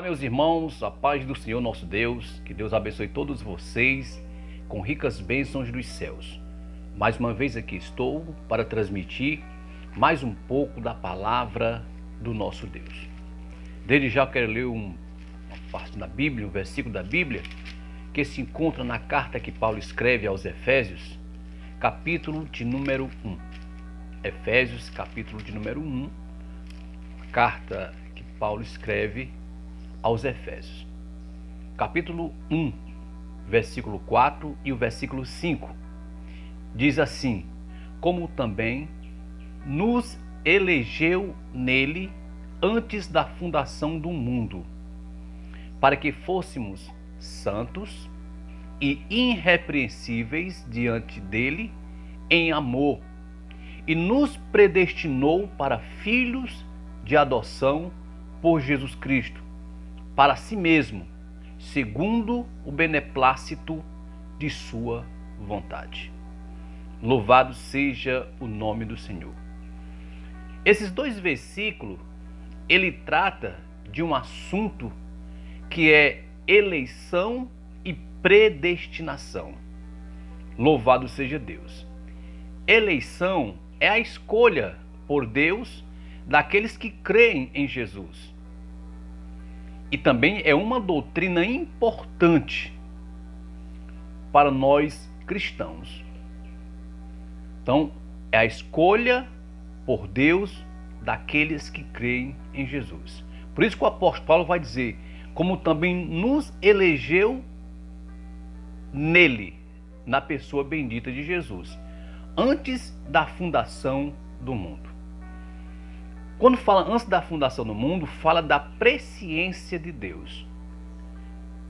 Olá, meus irmãos, a paz do Senhor nosso Deus, que Deus abençoe todos vocês com ricas bênçãos dos céus. Mais uma vez aqui estou para transmitir mais um pouco da palavra do nosso Deus. Desde já eu quero ler uma parte da Bíblia, um versículo da Bíblia, que se encontra na carta que Paulo escreve aos Efésios, capítulo de número 1. Efésios, capítulo de número 1, carta que Paulo escreve aos Efésios. Capítulo 1, versículo 4 e o versículo 5. Diz assim: como também nos elegeu nele antes da fundação do mundo, para que fôssemos santos e irrepreensíveis diante dele em amor, e nos predestinou para filhos de adoção por Jesus Cristo, para si mesmo, segundo o beneplácito de sua vontade. Louvado seja o nome do Senhor. Esses dois versículos, ele trata de um assunto que é eleição e predestinação. Louvado seja Deus. Eleição é a escolha por Deus daqueles que creem em Jesus. E também é uma doutrina importante para nós cristãos. Então, é a escolha por Deus daqueles que creem em Jesus. Por isso que o apóstolo Paulo vai dizer, como também nos elegeu nele, na pessoa bendita de Jesus, antes da fundação do mundo. Quando fala antes da fundação do mundo, fala da presciência de Deus.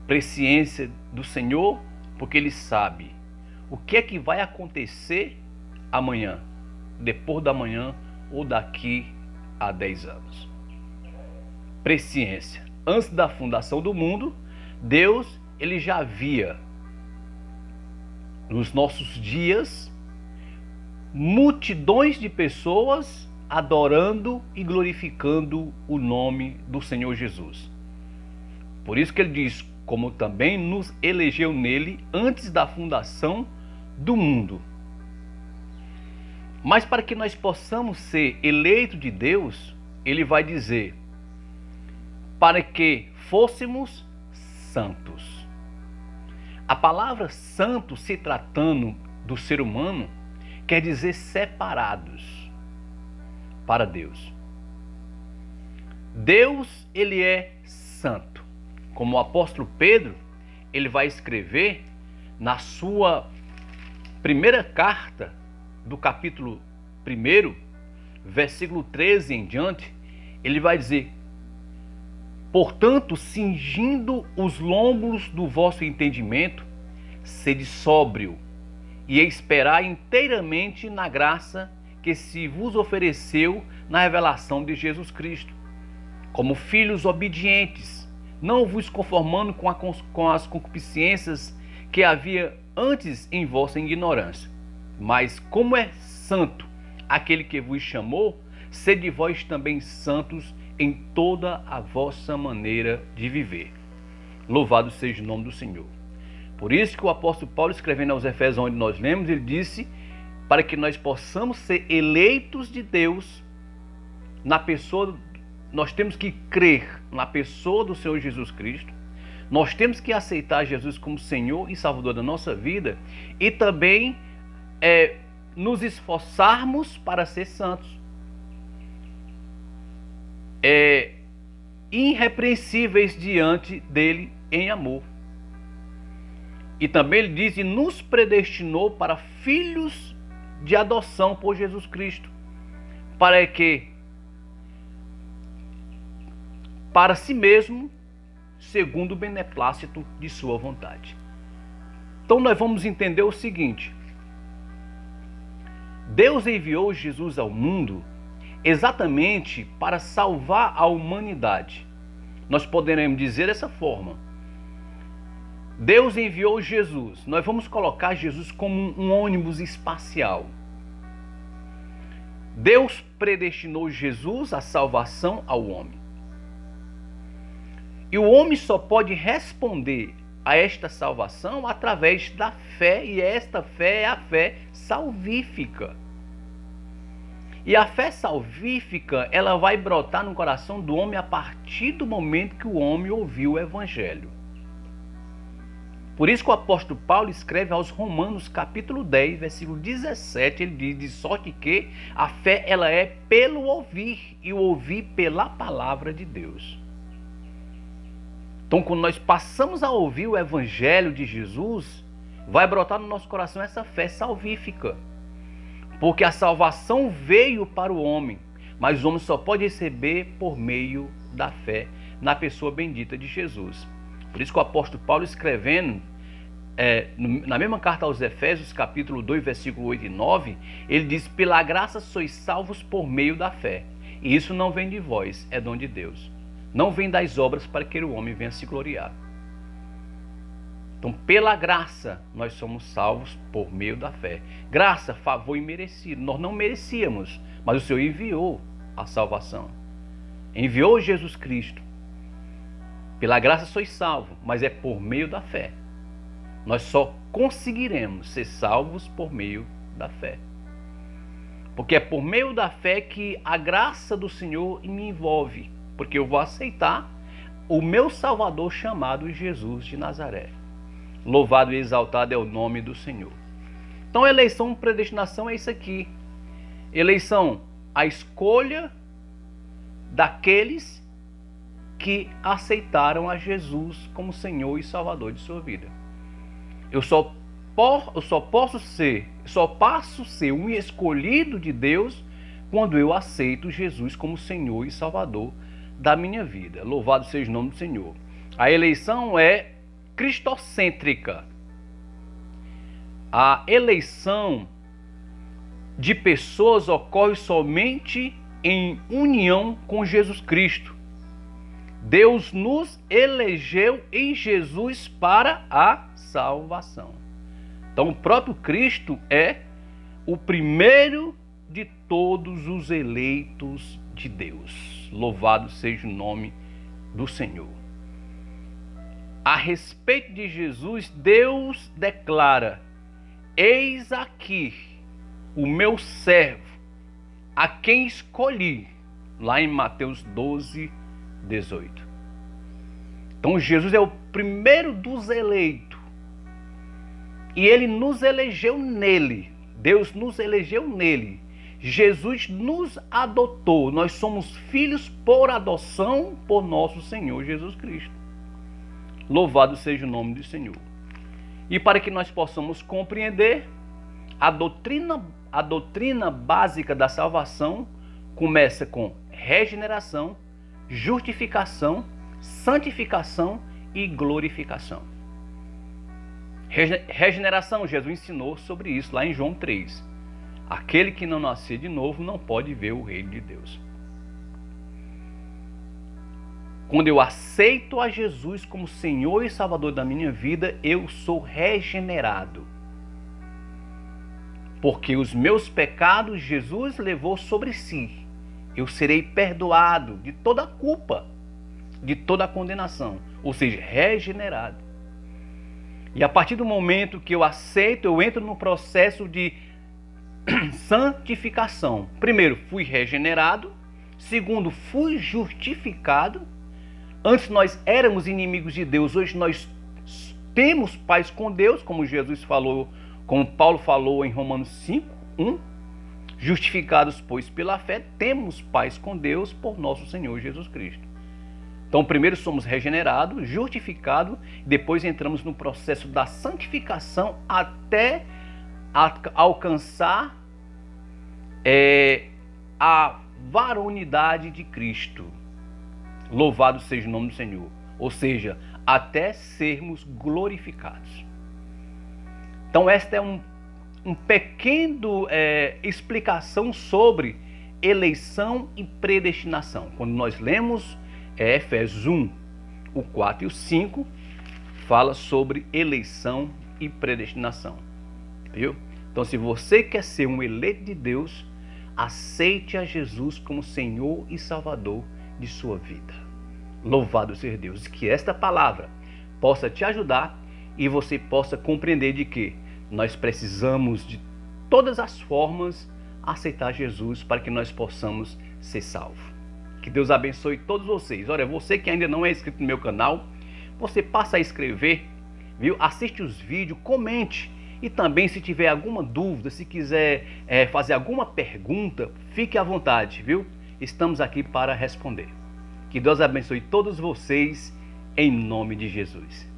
Presciência do Senhor, porque Ele sabe o que é que vai acontecer amanhã, depois da manhã ou daqui a 10 anos. Presciência. Antes da fundação do mundo, Deus ele já via nos nossos dias multidões de pessoas adorando e glorificando o nome do Senhor Jesus. Por isso que ele diz, como também nos elegeu nele antes da fundação do mundo. Mas para que nós possamos ser eleitos de Deus, ele vai dizer, para que fôssemos santos. A palavra santo, se tratando do ser humano, quer dizer separados para Deus. Deus, ele é santo. Como o apóstolo Pedro, ele vai escrever na sua primeira carta do capítulo 1, versículo 13 em diante, ele vai dizer: portanto, cingindo os lombos do vosso entendimento, sede sóbrio e esperai inteiramente na graça que se vos ofereceu na revelação de Jesus Cristo. Como filhos obedientes, não vos conformando com as concupiscências que havia antes em vossa ignorância. Mas como é santo aquele que vos chamou, sede vós também santos em toda a vossa maneira de viver. Louvado seja o nome do Senhor. Por isso que o apóstolo Paulo, escrevendo aos Efésios, onde nós lemos, ele disse, para que nós possamos ser eleitos de Deus na pessoa, nós temos que crer na pessoa do Senhor Jesus Cristo, nós temos que aceitar Jesus como Senhor e Salvador da nossa vida e também nos esforçarmos para ser santos, irrepreensíveis diante dele em amor. E também ele diz, e nos predestinou para filhos de adoção por Jesus Cristo, para que, para si mesmo, segundo o beneplácito de sua vontade. Então nós vamos entender o seguinte: Deus enviou Jesus ao mundo exatamente para salvar a humanidade. Nós poderemos dizer dessa forma: Deus enviou Jesus. Nós vamos colocar Jesus como um ônibus espacial. Deus predestinou Jesus à salvação ao homem. E o homem só pode responder a esta salvação através da fé, e esta fé é a fé salvífica. E a fé salvífica, ela vai brotar no coração do homem a partir do momento que o homem ouviu o Evangelho. Por isso que o apóstolo Paulo escreve aos Romanos, capítulo 10, versículo 17, ele diz: de sorte que a fé ela é pelo ouvir, e o ouvir pela palavra de Deus. Então, quando nós passamos a ouvir o Evangelho de Jesus, vai brotar no nosso coração essa fé salvífica. Porque a salvação veio para o homem, mas o homem só pode receber por meio da fé na pessoa bendita de Jesus. Por isso que o apóstolo Paulo, escrevendo na mesma carta aos Efésios, capítulo 2, versículo 8 e 9, ele diz: pela graça sois salvos por meio da fé. E isso não vem de vós, é dom de Deus. Não vem das obras para que o homem venha se gloriar. Então, pela graça, nós somos salvos por meio da fé. Graça, favor imerecido. Nós não merecíamos, mas o Senhor enviou a salvação. Enviou Jesus Cristo. Pela graça sois salvos, mas é por meio da fé. Nós só conseguiremos ser salvos por meio da fé. Porque é por meio da fé que a graça do Senhor me envolve. Porque eu vou aceitar o meu Salvador chamado Jesus de Nazaré. Louvado e exaltado é o nome do Senhor. Então, eleição, predestinação é isso aqui. Eleição, a escolha daqueles que aceitaram a Jesus como Senhor e Salvador de sua vida. Eu só passo ser um escolhido de Deus quando eu aceito Jesus como Senhor e Salvador da minha vida. Louvado seja o nome do Senhor. A eleição é cristocêntrica. A eleição de pessoas ocorre somente em união com Jesus Cristo. Deus nos elegeu em Jesus para a salvação. Então, o próprio Cristo é o primeiro de todos os eleitos de Deus. Louvado seja o nome do Senhor. A respeito de Jesus, Deus declara: eis aqui o meu servo, a quem escolhi, lá em Mateus 12, 18. Então Jesus é o primeiro dos eleitos. E ele nos elegeu nele. Deus nos elegeu nele. Jesus nos adotou. Nós somos filhos por adoção por nosso Senhor Jesus Cristo. Louvado seja o nome do Senhor. E para que nós possamos compreender, a doutrina básica da salvação começa com regeneração, justificação, santificação e glorificação. Regeneração, Jesus ensinou sobre isso lá em João 3. Aquele que não nascer de novo não pode ver o reino de Deus. Quando eu aceito a Jesus como Senhor e Salvador da minha vida, eu sou regenerado. Porque os meus pecados Jesus levou sobre si. Eu serei perdoado de toda a culpa, de toda a condenação, ou seja, regenerado. E a partir do momento que eu aceito, eu entro no processo de santificação. Primeiro, fui regenerado. Segundo, fui justificado. Antes nós éramos inimigos de Deus, hoje nós temos paz com Deus, como Jesus falou, como Paulo falou em Romanos 5, 1. Justificados, pois, pela fé, temos paz com Deus por nosso Senhor Jesus Cristo. Então, primeiro somos regenerados, justificados, depois entramos no processo da santificação até alcançar a varonidade de Cristo. Louvado seja o nome do Senhor. Ou seja, até sermos glorificados. Então, esta é um pequeno explicação sobre eleição e predestinação. Quando nós lemos Efésios 1, o 4 e o 5, fala sobre eleição e predestinação. Viu? Então, se você quer ser um eleito de Deus, aceite a Jesus como Senhor e Salvador de sua vida. Louvado seja Deus. Que esta palavra possa te ajudar e você possa compreender de que nós precisamos de todas as formas aceitar Jesus para que nós possamos ser salvos. Que Deus abençoe todos vocês. Olha, você que ainda não é inscrito no meu canal, você passa a inscrever, viu? Assiste os vídeos, comente. E também, se tiver alguma dúvida, se quiser fazer alguma pergunta, fique à vontade, viu? Estamos aqui para responder. Que Deus abençoe todos vocês, em nome de Jesus.